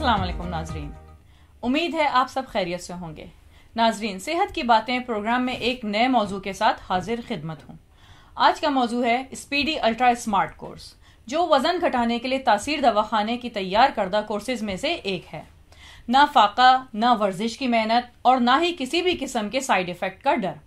अस्सलाम वालेकुम नाजरीन, उम्मीद है आप सब खैरियत से होंगे। नाजरीन, सेहत की बातें प्रोग्राम में एक नए मौजू के साथ हाजिर खिदमत हूँ। आज का मौजू है स्पीडी अल्ट्रा स्मार्ट कोर्स, जो वजन घटाने के लिए तासीर दवाखाने की तैयार करदा कोर्सेज में से एक है। ना फाका, ना वर्जिश की मेहनत और ना ही किसी भी किस्म के साइड इफेक्ट का डर।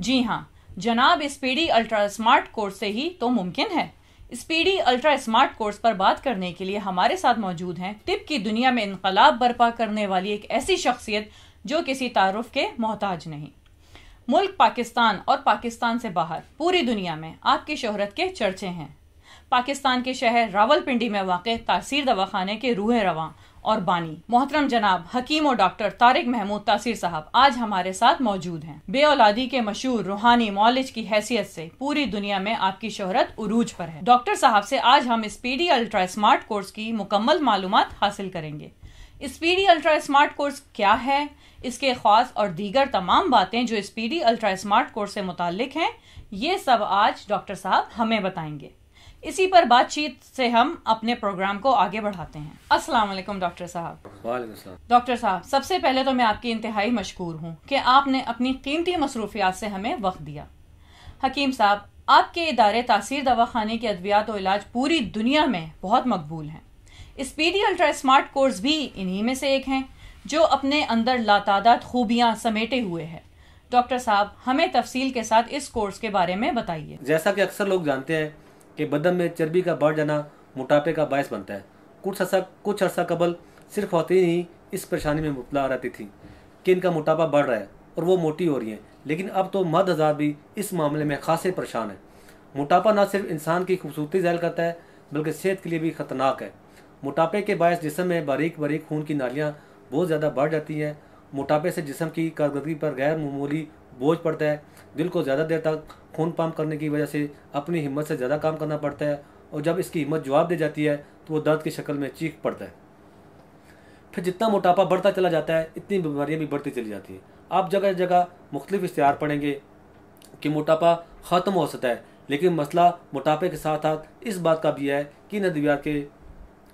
जी हाँ जनाब, स्पीडी अल्ट्रा स्मार्ट कोर्स से ही तो मुमकिन है। स्पीडी अल्ट्रा स्मार्ट कोर्स पर बात करने के लिए हमारे साथ मौजूद हैं तिब की दुनिया में इनकलाब बर्पा करने वाली एक ऐसी शख्सियत जो किसी तारुफ के मोहताज नहीं। मुल्क पाकिस्तान और पाकिस्तान से बाहर पूरी दुनिया में आपकी शोहरत के चर्चे हैं। पाकिस्तान के शहर रावलपिंडी में वाक़ तासीर दवाखाने के रूह रवां और बानी मोहतरम जनाब हकीम और डॉक्टर तारिक महमूद तासीर साहब आज हमारे साथ मौजूद हैं। बे औलादी के मशहूर रूहानी मौलिज की हैसियत से पूरी दुनिया में आपकी शोहरत उरूज पर है। डॉक्टर साहब से आज हम स्पीडी अल्ट्रा स्मार्ट कोर्स की मुकम्मल मालूमात हासिल करेंगे। स्पीडी अल्ट्रा स्मार्ट कोर्स क्या है, इसके ख्वास और दीगर तमाम बातें जो स्पीडी अल्ट्रा स्मार्ट कोर्स से मुताल्लिक हैं, ये सब आज डॉक्टर साहब हमें बताएंगे। इसी पर बातचीत से हम अपने प्रोग्राम को आगे बढ़ाते हैं। अस्सलाम वालेकुम डॉक्टर साहब। वालेकुम सलाम। डॉक्टर साहब, सबसे पहले तो मैं आपकी इंतहाई मशकूर हूँ कि आपने अपनी कीमती मसरूफियात से हमें वक्त दिया। हकीम साहब, आपके इदारे तासीर दवाखाने के अद्वियात और इलाज पूरी दुनिया में बहुत मकबूल हैं। स्पीडी अल्ट्रा स्मार्ट कोर्स भी इन्हीं में से एक हैं जो अपने अंदर लातादाद खूबियाँ समेटे हुए है। डॉक्टर साहब, हमें तफसील के साथ इस कोर्स के बारे में बताइए। जैसा कि अक्सर लोग जानते हैं कि बदन में चर्बी का बढ़ जाना मोटापे का बायस बनता है। कुछ अर्सा कबल सिर्फ ख़वातीन ही इस परेशानी में मुब्तला रहती थी कि इनका मोटापा बढ़ रहा है और वो मोटी हो रही हैं, लेकिन अब तो मर्द हज़ार भी इस मामले में खासे परेशान है। मोटापा न सिर्फ इंसान की खूबसूरती ज़ाहिर करता है बल्कि सेहत के लिए भी ख़तरनाक है। मोटापे के बायस जिस्म में बारीक बारीक खून की नालियाँ बहुत ज़्यादा बढ़ जाती हैं। मोटापे से जिस्म की कारकर्दगी पर गैर मामूली बोझ पड़ता है। दिल को ज़्यादा देर तक खून पंप करने की वजह से अपनी हिम्मत से ज़्यादा काम करना पड़ता है और जब इसकी हिम्मत जवाब दे जाती है तो वो दर्द की शक्ल में चीख पड़ता है। फिर जितना मोटापा बढ़ता चला जाता है इतनी बीमारियाँ भी बढ़ती चली जाती हैं। आप जगह जगह मुख्तलिफ इश्तिहार पढ़ेंगे कि मोटापा ख़त्म हो सकता है, लेकिन मसला मोटापे के साथ साथ इस बात का भी है कि इन अद्वियात के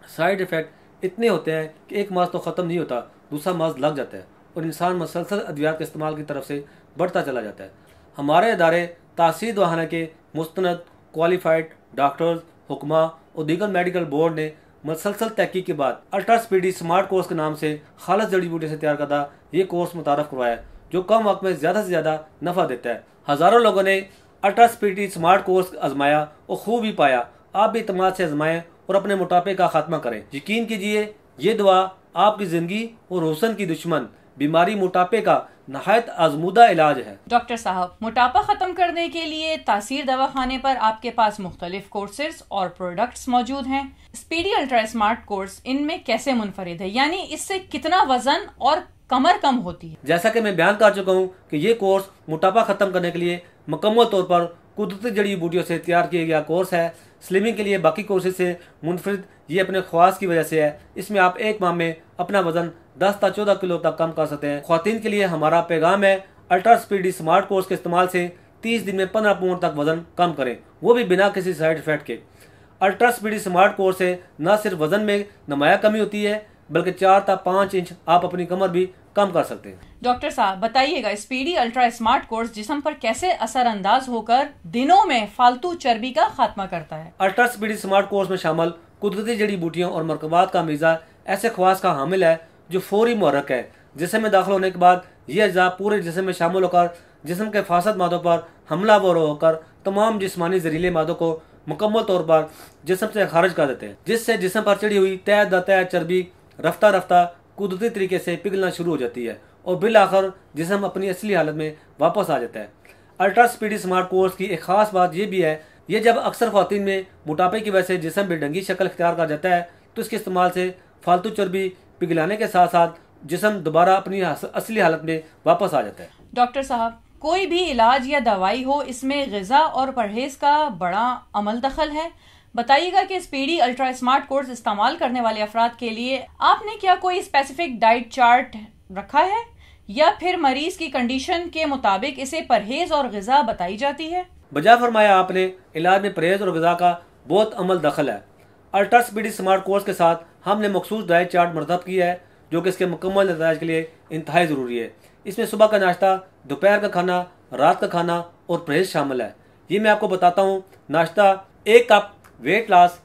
साइड इफ़ेक्ट इतने होते हैं कि एक मर्ज़ तो ख़त्म नहीं होता, दूसरा मर्ज़ लग जाता है और इंसान मसलसल अद्वियात के इस्तेमाल की तरफ से बढ़ता चला जाता है। हमारे इदारे तासीर दवाखाना के मुस्तनद क्वालिफाइड डॉक्टर्स, हुक्मा और दीगर मेडिकल बोर्ड ने मसलसल तहकीक के बाद अल्ट्रा स्पीडी स्मार्ट कोर्स के नाम से खालिस जड़ी बूटी से तैयार करदा ये कोर्स मुतारफ़ करवाया जो कम वक्त में ज़्यादा से ज़्यादा नफ़ा देता है। हज़ारों लोगों ने अल्ट्रा स्पीडी स्मार्ट कोर्स आजमाया और खूब ही पाया। आप भी तमाम से आजमाएं और अपने मोटापे का खात्मा करें। यकीन कीजिए ये दुआ आपकी ज़िंदगी और हुस्न की दुश्मन बीमारी मोटापे का नहायत आजमूदा इलाज है। डॉक्टर साहब, मोटापा खत्म करने के लिए तासीर दवाखाने पर आपके पास मुख्तलिफ कोर्सेज और प्रोडक्ट्स मौजूद हैं। स्पीडी अल्ट्रा स्मार्ट कोर्स इनमें कैसे मुनफरिद है, यानी इससे कितना वजन और कमर कम होती है? जैसा कि मैं बयान कर चुका हूँ कि ये कोर्स मोटापा खत्म करने के लिए मुकम्मल तौर पर कुदरती जड़ी बूटियों से तैयार किया गया कोर्स है। स्लिमिंग के लिए बाकी कोर्सेज से मुनफरिद ये अपने ख्वास की वजह से है। इसमें आप एक माह में अपना वजन 10 से 14 किलो तक कम कर सकते हैं। ख्वातीन के लिए हमारा पैगाम है, अल्ट्रा स्पीडी स्मार्ट कोर्स के इस्तेमाल से 30 दिन में 15 पाउंड तक वजन कम करें, वो भी बिना किसी साइड इफेक्ट के। अल्ट्रा स्पीडी स्मार्ट कोर्स से न सिर्फ वजन में नुमाया कमी होती है बल्कि 4 से 5 इंच आप अपनी कमर भी कम कर सकते हैं। डॉक्टर साहब, बताइएगा स्पीडी अल्ट्रा स्मार्ट कोर्स जिस्म पर कैसे असरअंदाज होकर दिनों में फालतू चर्बी का खात्मा करता है? अल्ट्रा स्पीडी स्मार्ट कोर्स में शामिल कुदरती जड़ी बूटियों और मरकबात का मीज़ा ऐसे ख्वास का हामिल है जो फौरी मुहर्रक है। जिस्म में दाखिल होने के बाद ये अज़ा पूरे जिस्म में शामिल होकर जिस्म के फासद मादों पर हमलावर होकर तमाम जिस्मानी जहरीले मादों को मुकम्मल तौर पर जिस्म से खारिज कर देते हैं, जिससे जिस्म पर चढ़ी हुई तय दर तय चर्बी रफ्ता रफ्ता कुदरती तरीके से पिघलना शुरू हो जाती है और बिल आखिर जिस्म अपनी असली हालत में वापस आ जाता है। अल्ट्रा स्पीडी स्मार्ट कोर्स की एक खास बात यह भी है, ये जब अक्सर ख्वातीन में मोटापे की वजह से जिस्म बेढंगी शक्ल इख्तियार कर जाता है तो इसके इस्तेमाल से फालतू चर्बी पिघलाने के साथ साथ जिस्म दोबारा अपनी असली हालत में वापस आ जाता है। डॉक्टर साहब, कोई भी इलाज या दवाई हो, इसमें ग़िज़ा और परहेज का बड़ा अमल दखल है। बताइएगा कि स्पीडी अल्ट्रा स्मार्ट कोर्स इस्तेमाल करने वाले अफराद के लिए आपने क्या कोई स्पेसिफिक डाइट चार्ट रखा है या फिर मरीज की कंडीशन के मुताबिक इसे परहेज और ग़िज़ा बताई जाती है? बजा फरमाया आपने, इलाज में परहेज और ग़िज़ा का बहुत अमल दखल है। अल्ट्रा स्पीडी स्मार्ट कोर्स के साथ हमने मखसूस डाइट चार्ट मरतब किया है जो कि इसके मुकम्मल नताइज के लिए इंतहाई ज़रूरी है। इसमें सुबह का नाश्ता, दोपहर का खाना, रात का खाना और परहेज शामिल है। ये मैं आपको बताता हूँ। नाश्ता 1 cup weight loss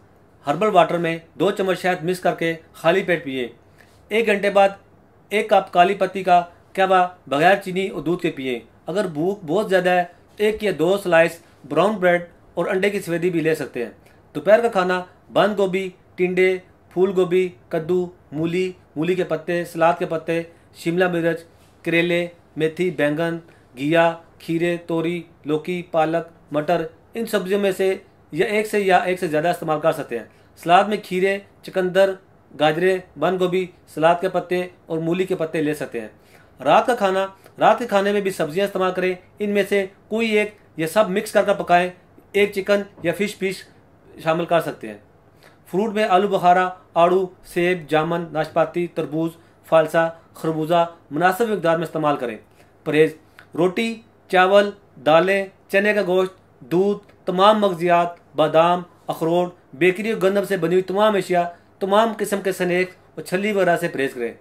herbal water में 2 चम्मच शहद मिक्स करके खाली पेट पिए। 1 घंटे बाद 1 कप काली पत्ती का कहवा बगैर चीनी और दूध के पिए। अगर भूख बहुत ज़्यादा है तो 1 या 2 स्लाइस ब्राउन ब्रेड और अंडे की सफेदी भी ले सकते हैं। दोपहर का खाना बंद गोभी, टिंडे, फूल गोभी, कद्दू, मूली के पत्ते, सलाद के पत्ते, शिमला मिर्च, करेले, मेथी, बैंगन, घिया, खीरे, तोरी, लौकी, पालक, मटर, इन सब्जियों में से एक से ज़्यादा इस्तेमाल कर सकते हैं। सलाद में खीरे, चुकंदर, गाजरें, बंद गोभी, सलाद के पत्ते और मूली के पत्ते ले सकते हैं। रात के खाने में भी सब्जियां इस्तेमाल करें। इनमें से कोई एक या सब मिक्स करके पकाएं। 1 चिकन या फिश शामिल कर सकते हैं। फ्रूट में आलू बुखारा, आड़ू, सेब, जामुन, नाशपाती, तरबूज, फालसा, खरबूजा मुनासिब मिकदार में इस्तेमाल करें। परहेज: रोटी, चावल, दालें, चने का गोश्त, दूध, तमाम मगजियात, बादाम, अखरोट, बेकरी और गंदम से बनी हुई तमाम अशिया, तमाम किस्म के स्नैक्स और छल्ली वगैरह से परहेज करें।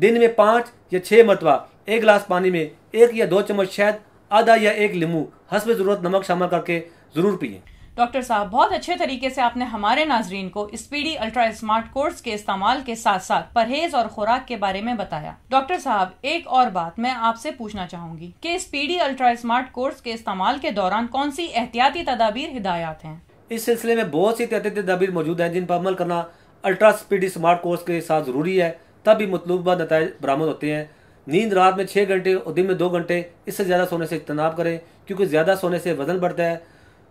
दिन में 5 या 6 मरतबा 1 गिलास पानी में 1 या 2 चम्मच शहद, आधा या 1 लीमू, हस्ब ज़रूरत नमक शामिल करके ज़रूर पिएं। डॉक्टर साहब, बहुत अच्छे तरीके से आपने हमारे नाजरीन को स्पीडी अल्ट्रा स्मार्ट कोर्स के इस्तेमाल के साथ साथ परहेज और खुराक के बारे में बताया। डॉक्टर साहब, एक और बात मैं आपसे पूछना चाहूंगी कि स्पीडी अल्ट्रा स्मार्ट कोर्स के इस्तेमाल के दौरान कौन सी एहतियाती तदाबीर हिदायत हैं? इस सिलसिले में बहुत सी एहतियाती तदाबीर मौजूद हैं जिन पर अमल करना अल्ट्रा स्पीडी स्मार्ट कोर्स के साथ ज़रूरी है, तभी मतलूबा नताइज बरामद होते हैं। नींद रात में 6 घंटे और दिन में 2 घंटे, इससे ज़्यादा सोने से इज्तनाब करें क्योंकि ज़्यादा सोने से वजन बढ़ता है।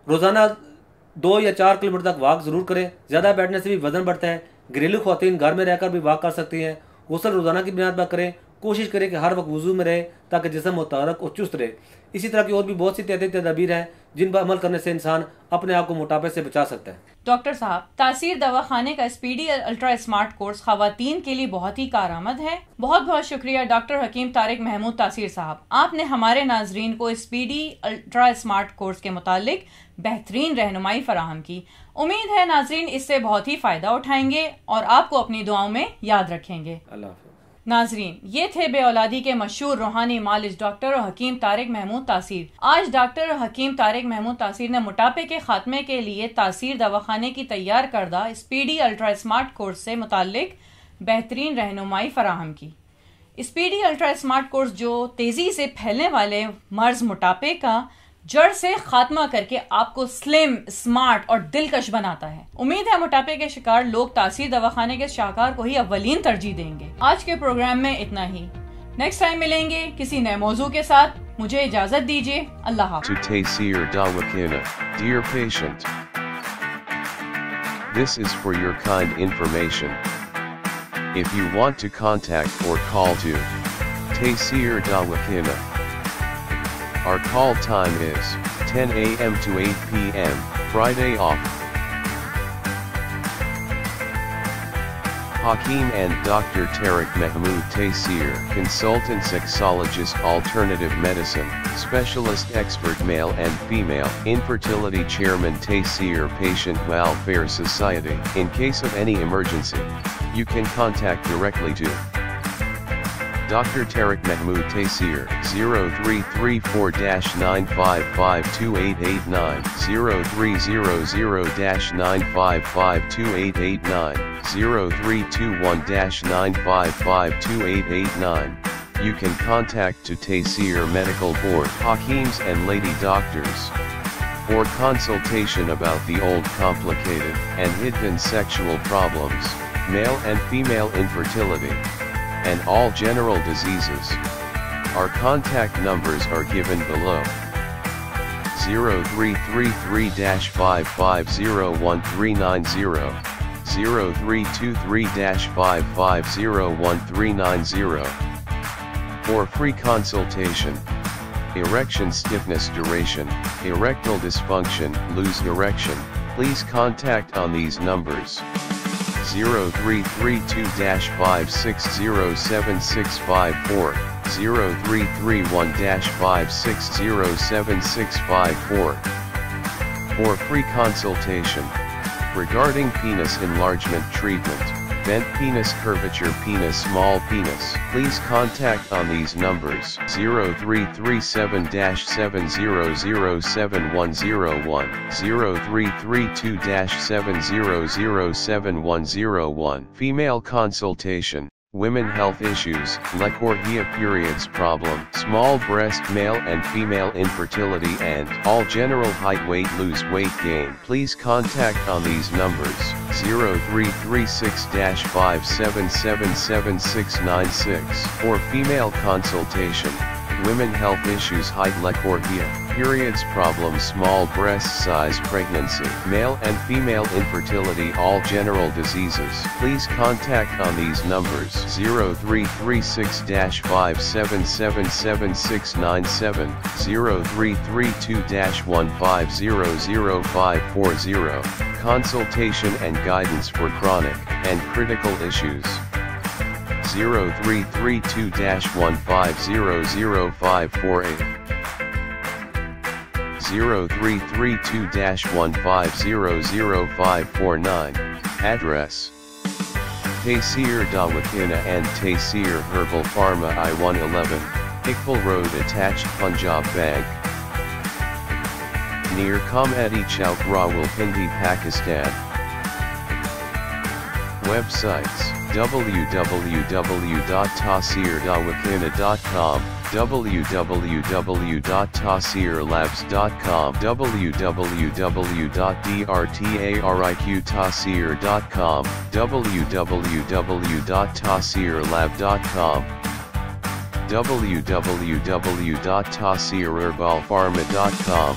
रोज़ाना 2 या 4 किलोमीटर तक वॉक ज़रूर करें। ज़्यादा बैठने से भी वजन बढ़ता है। घरेलू ख़वातीन घर में रहकर भी वॉक कर सकती हैं। गुस्ल रोज़ाना की बुनियाद पर करें। कोशिश करें कि हर वक्त वुज़ू में रहे ताकि जिस्म मुतहरक और चुस्त रहे। इसी तरह की और भी बहुत सी एहतियाती तदाबीर हैं जिन पर अमल करने से इंसान अपने आप को मोटापे से बचा सकता है। डॉक्टर साहब, तासीर दवाखाने का स्पीडी अल्ट्रा स्मार्ट कोर्स खवातीन के लिए बहुत ही कारआमद है। बहुत बहुत शुक्रिया डॉक्टर हकीम तारिक महमूद तासीर साहब, आपने हमारे नाजरीन को स्पीडी अल्ट्रा स्मार्ट कोर्स के मुतालिक बेहतरीन रहनुमाई फराहम की। उम्मीद है नाजरीन इससे बहुत ही फायदा उठाएंगे और आपको अपनी दुआओं में याद रखेंगे। अल्लाह। नाजरीन, ये थे बेऔलादी के मशहूर रूहानी मालिज डॉक्टर हकीम तारिक महमूद तासीर। आज डॉक्टर हकीम तारिक महमूद तासीर ने मोटापे के खात्मे के लिए तासीर दवाखाने की तैयार करदा स्पीडी अल्ट्रा स्मार्ट कोर्स से मुतालिक बेहतरीन रहनुमाई फराहम की। स्पीडी अल्ट्रा स्मार्ट कोर्स जो तेजी से फैलने वाले मर्ज मोटापे का जड़ से खात्मा करके आपको स्लिम, स्मार्ट और दिलकश बनाता है। उम्मीद है मोटापे के शिकार लोग तासीर दवाखाने के शाहकार को ही अव्वलीन तरजीह देंगे। आज के प्रोग्राम में इतना ही। नेक्स्ट टाइम मिलेंगे किसी नए मौजू के साथ। मुझे इजाजत दीजिए। अल्लाह हाफ़िज़। To Taysir Dawakina, dear patient, this is for your kind information. If you want to contact or call to Taysir Dawakina, our call time is 10 a.m. to 8 p.m., Friday off. Hakeem and Dr. Tariq Mahmood Taysir, consultant sexologist, alternative medicine, specialist expert male and female, infertility chairman Taysir Patient Welfare Society. In case of any emergency, you can contact directly to Dr. Tariq Mahmood Taysir, 0334-9552889, 0300-9552889, 0321-9552889. You can contact to Taysir Medical Board, Hakeems and Lady Doctors, for consultation about the old, complicated, and hidden sexual problems, male and female infertility, and all general diseases. Our contact numbers are given below. 0333-5501390, 0323-5501390. For free consultation, erection stiffness, duration, erectile dysfunction, loose erection, please contact on these numbers. 0332-5607654, 0331-5607654. For free consultation regarding penis enlargement treatment, bent penis, curvature penis, small penis. Please contact on these numbers: 0337-7007101, 0332-7007101. Female consultation, women health issues, lecorrhea, periods problem, small breast, male and female infertility, and all general height, weight, lose weight, gain. Please contact on these numbers: 0336-5777696. For female consultation, women health issues, height, lecorrhea, periods problem, small breast size, pregnancy, male and female infertility, all general diseases. Please contact on these numbers: 0336-5777697, 0332-1500540. Consultation and guidance for chronic and critical issues. 0332-1500548, 0332-1500549. Address: Taysir Dawakina and Taysir Herbal Pharma, I-111, Iqbal Road, attached Punjab Bank, near Comedy Chowk, Rawalpindi, Pakistan. Websites: www.taysirdawakina.com, www.taysirlabs.com, www.drtariqtaysir.com, www.taysirlab.com, www.taysirherbalpharma.com.